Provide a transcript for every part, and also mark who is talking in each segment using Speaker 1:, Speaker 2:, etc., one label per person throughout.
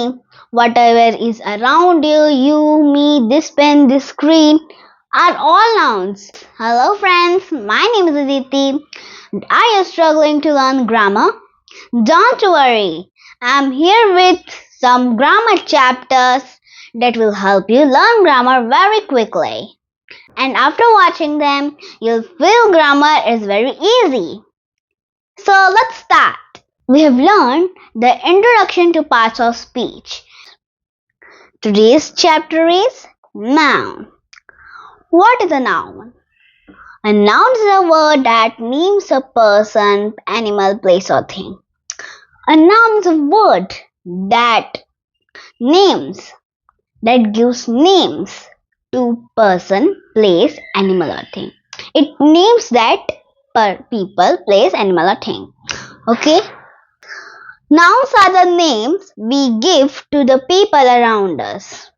Speaker 1: me, whatever is around you, you, me, this pen, this screen are all nouns. Hello friends, my name is Aditi. Are you struggling to learn grammar? Don't worry, I'm here with some grammar chapters that will help you learn grammar very quickly. And after watching them, you'll feel grammar is very easy. So let's start. We have learned the introduction to parts of speech. Today's chapter is noun. What is a noun? A noun is a word that names a person, animal, place, or thing. A noun is a word that gives names to person, place, animal, or thing. It names that people, place, animal, or thing. Okay? Nouns are the names we give to the people around us.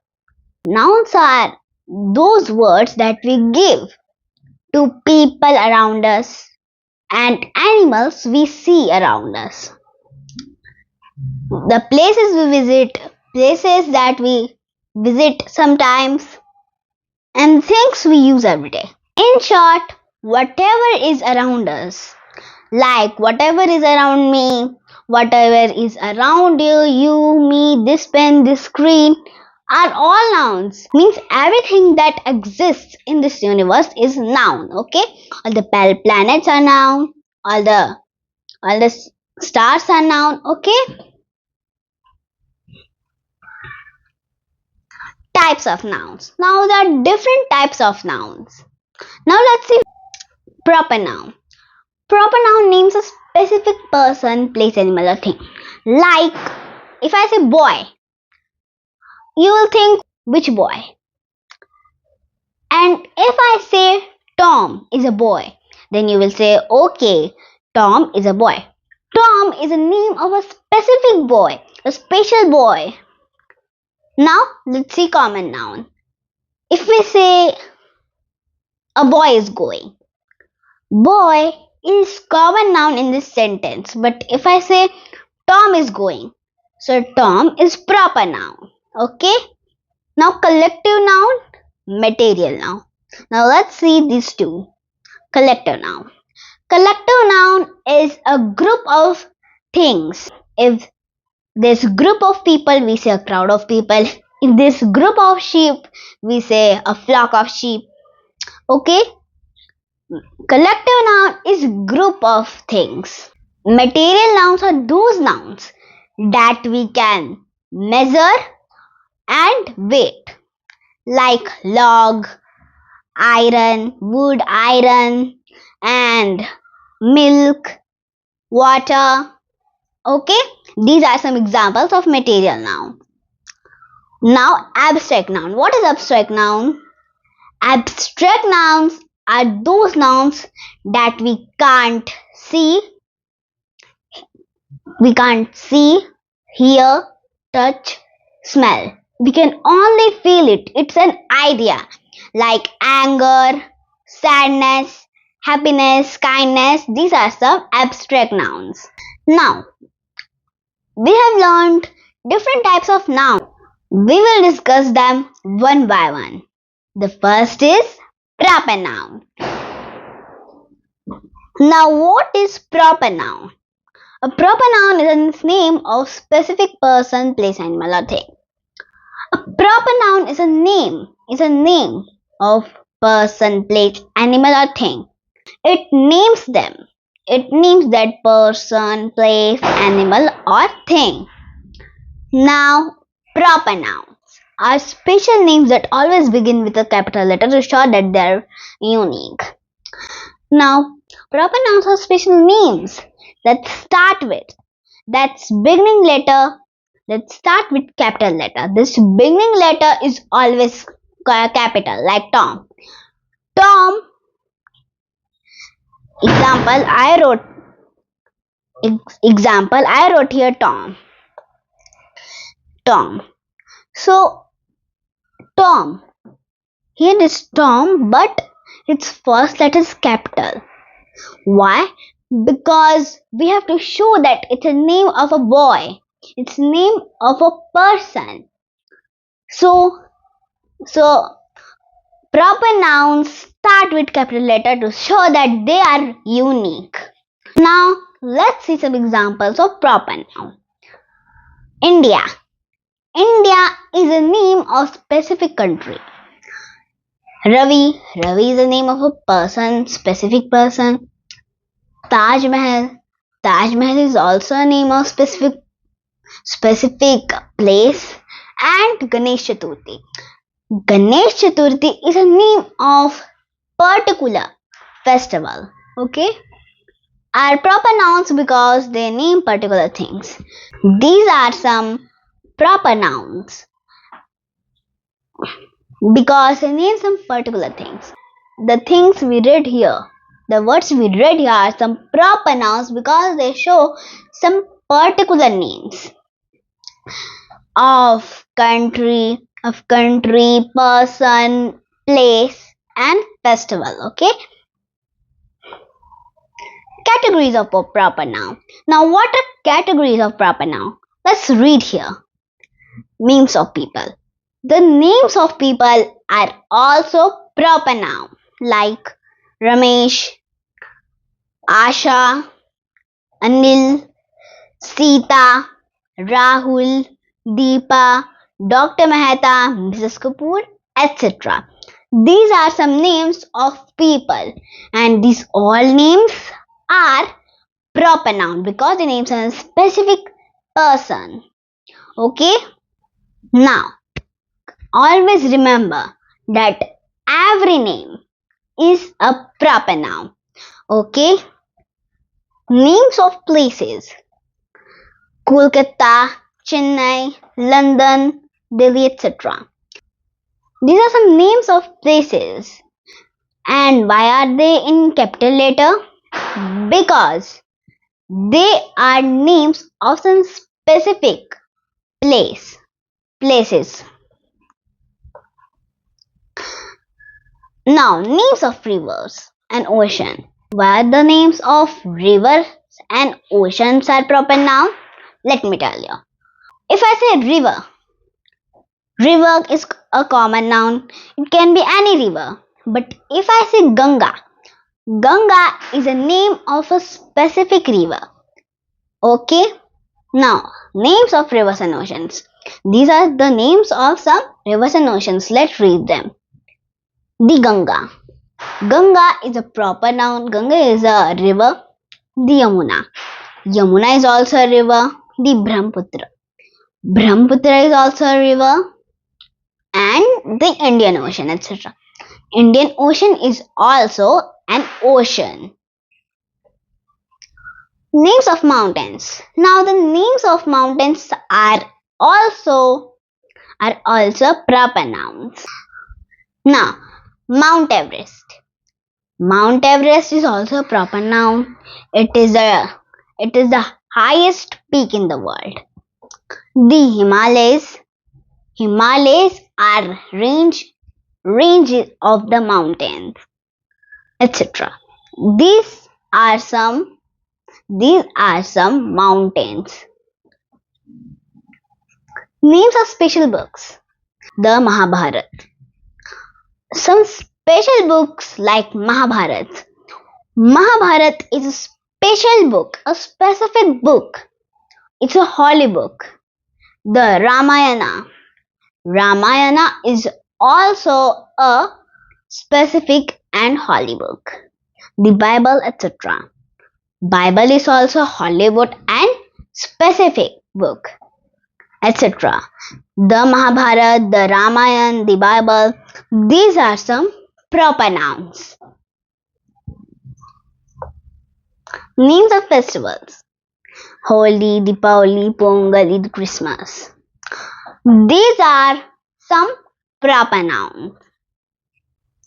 Speaker 1: Nouns are those words that we give to people around us and animals we see around us. The places we visit, places that we visit sometimes, and things we use every day. In short, whatever is around us, like whatever is around me, whatever is around you, me, this pen, this screen are all nouns. Means everything that exists in this universe is noun. Okay, all the planets are noun, all the stars are noun. Okay. Types of nouns. Now there are different types of nouns. Now let's see proper noun. Proper noun names a specific person, place, animal, or thing. Like if I say boy, you will think which boy? And if I say Tom is a boy, then you will say okay, Tom is a boy. Tom is a name of a specific boy, a special boy. Now let's see common noun. If we say a boy is going, boy is common noun in this sentence, but if I say Tom is going, so Tom is proper noun. Okay. Now collective noun, material noun. Now let's see these two. Collective noun. Collective noun is a group of things. If this group of people, we say a crowd of people. If this group of sheep, we say a flock of sheep. Okay. Collective noun is group of things. Material nouns are those nouns that we can measure and weight, like log, iron, wood, iron, and milk, water. Okay, these are some examples of material noun. Now abstract noun. What is abstract noun? Abstract nouns are those nouns that we can't see, hear, touch, smell. We can only feel it. It's an idea, like anger, sadness, happiness, kindness. These are some abstract nouns. Now, we have learned different types of nouns. We will discuss them one by one. The first is proper noun. Now, what is proper noun? A proper noun is a name of specific person, place, animal, or thing. A proper noun is a name of person, place, animal, or thing. It names them. It names that person, place, animal, or thing. Now, proper nouns are special names that always begin with a capital letter to show that they are unique. Now, proper nouns are special names that start with beginning letter. Let's start with capital letter. This beginning letter is always capital, like Tom. Tom. Example, I wrote here Tom. Tom. So, Tom. Here is Tom, but its first letter is capital. Why? Because we have to show that it's a name of a boy. It's name of a person. So, so proper nouns start with capital letter to show that they are unique. Now, let's see some examples of proper noun. India. India is a name of specific country. Ravi. Ravi is the name of a person, specific person. Taj Mahal. Taj Mahal is also a name of specific place. And Ganesh Chaturthi. Ganesh Chaturthi is a name of particular festival. Okay? Are proper nouns because they name particular things. These are some proper nouns because they name some particular things. The things we read here, the words we read here are some proper nouns because they show some particular names of country, person, place, and festival. Okay? Categories of a proper noun. Now, what are categories of proper noun? Let's read here. Names of people. The names of people are also proper noun, like Ramesh, Asha, Anil, Sita, Rahul, Deepa, Dr. Mehta, Mrs. Kapoor, etc. These are some names of people, and these all names are proper noun because they names a specific person. Okay? Now, always remember that every name is a proper noun. Okay? Names of places: Kolkata, Chennai, London, Delhi, etc. These are some names of places. And why are they in capital letter? Because they are names of some specific places. Now, names of rivers and ocean. Why the names of rivers and oceans are proper noun? Let me tell you. If I say river is a common noun. It can be any river. But if I say Ganga is a name of a specific river. Okay? Now, names of rivers and oceans. These are the names of some rivers and oceans. Let's read them. The Ganga. Ganga is a proper noun. Ganga is a river. The Yamuna. Yamuna is also a river. The Brahmaputra. Brahmaputra is also a river. And the Indian Ocean, etc. Indian Ocean is also an ocean. Names of mountains. Now the names of mountains are also proper nouns. Now, Mount Everest. Mount Everest is also a proper noun. It is the highest peak in the world. The Himalayas are ranges of the mountains, etc. These are some mountains. Names of special books. The Mahabharata. Some special books like Mahabharata. Mahabharata is a special book, a specific book. It's a holy book. The Ramayana is also a specific and holy book. The Bible, etc. Bible is also a holy book and specific book, etc. The Mahabharata, the Ramayana, the Bible, these are some proper nouns. Names of festivals: Holi, Deepavali, Pongal, Eid, Christmas. These are some proper nouns.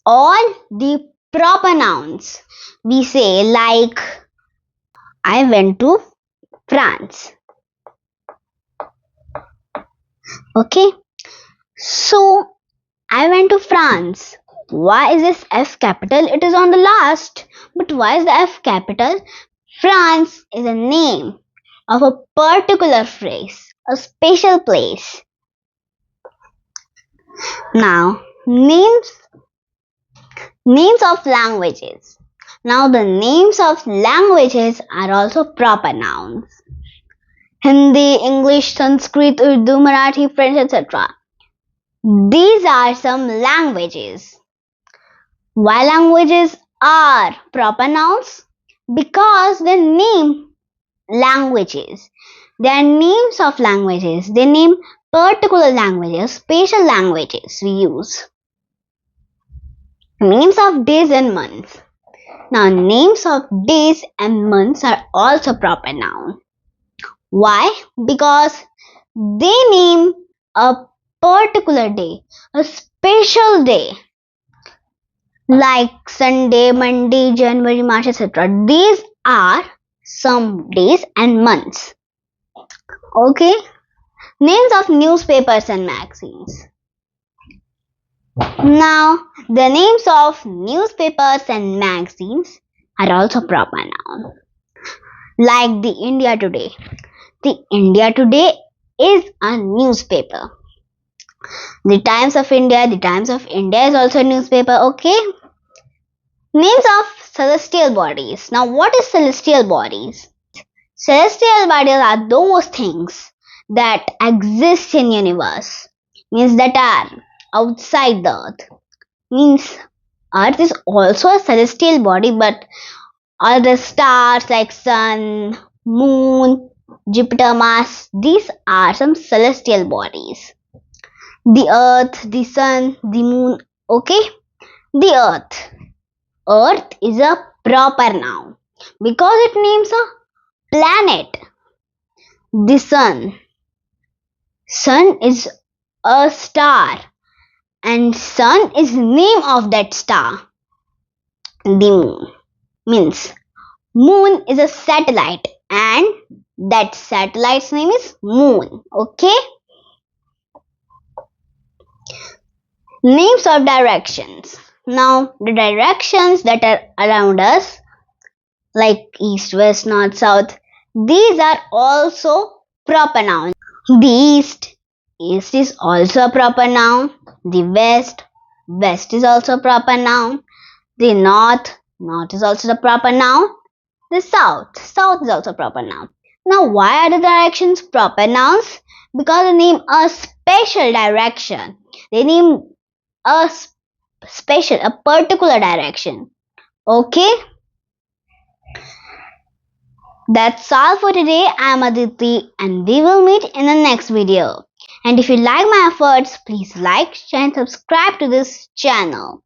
Speaker 1: All the proper nouns we say, like I went to France. Okay, so I went to France. Why is this F capital? It is on the last. But why is the F capital? France is a name of a particular a special place. Now, names of languages. Now, the names of languages are also proper nouns. Hindi, English, Sanskrit, Urdu, Marathi, French, etc. These are some languages. Why languages are proper nouns? Because they name languages. They are names of languages. They name particular languages, special languages we use. Names of days and months. Now, names of days and months are also proper noun. Why? Because they name a particular day, a special day, like Sunday, Monday, January, March, etc. These are some days and months. Okay? Names of newspapers and magazines. Now, the names of newspapers and magazines are also proper noun. Like the India Today. The India Today is a newspaper. The Times of India is also a newspaper, okay? Names of celestial bodies. Now, what is celestial bodies? Celestial bodies are those things that exist in universe. Means that are outside the earth. Means earth is also a celestial body, but all the stars like sun, moon, Jupiter, Mars, these are some celestial bodies. The earth, the sun, the moon, okay? The earth. Earth is a proper noun because it names a planet. The sun. Sun is a star and sun is the name of that star. The moon means moon is a satellite and that satellite's name is moon. Okay? Names of directions. Now, the directions that are around us, like east, west, north, south, these are also proper nouns. The east is also a proper noun. The west is also a proper noun. The north is also the proper noun. The south is also a proper noun. Now, why are the directions proper nouns? Because they name a special direction. They name a particular direction. Okay? That's all for today. I am Aditi and we will meet in the next video. And if you like my efforts, please like, share and subscribe to this channel.